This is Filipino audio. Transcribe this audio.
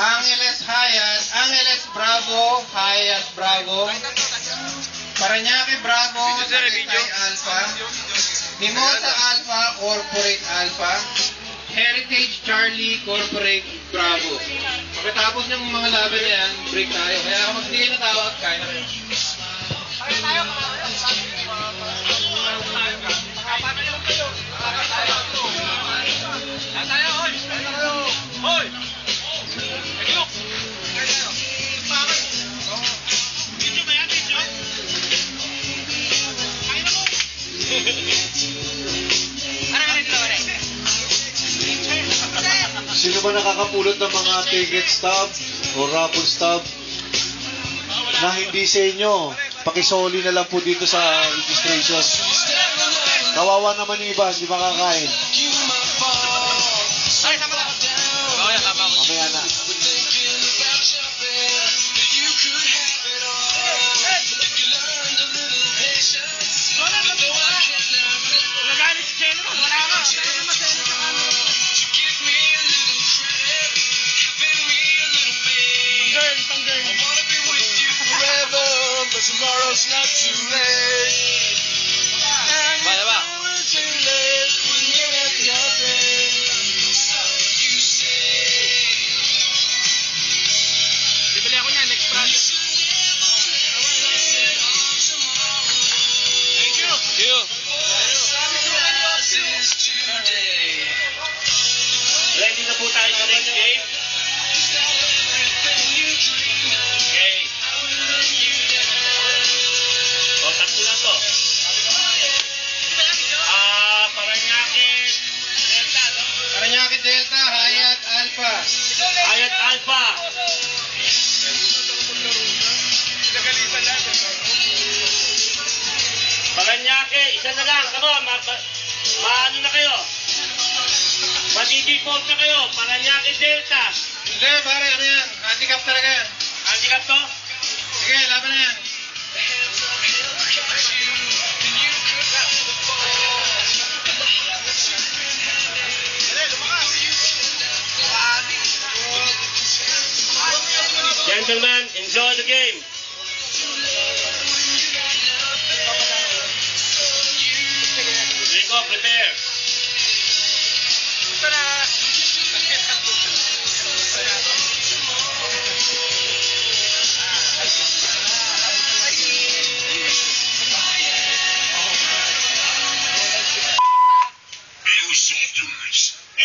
Angeles Bravo, Hayat Bravo, Parañaque Bravo, Tagaytay Alpha, Mimosa Alpha, Corporate Alpha, Heritage Charlie, Corporate Bravo. Pagkatapos ng mga laban na yan, break tayo. Kaya kung hindi kayo natawag, kaya na kayo. Sino ba nakakapulot ng mga ticket stub o raffle stub na hindi sa inyo? Pakisoli na lang po dito sa registration. Kawawa naman yung iba, hindi makakain. Mamaya na. Tomorrow's not too late. And you know it's too late when you're at nothing. You say. Bibili ako niya next project. Thank you. Thank you. Ready na po tayo sa next game? Parañaque Delta, Hayat Alpha. Hayat Alpha. Parañaque, isa na lang. Kamo, maano na kayo? Madi-default na kayo. Parañaque Delta. Hindi, pare, ano yan? Handicap talaga yan. Handicap to? Sige, laban na yan. Gentlemen, enjoy the game. Rico, prepare.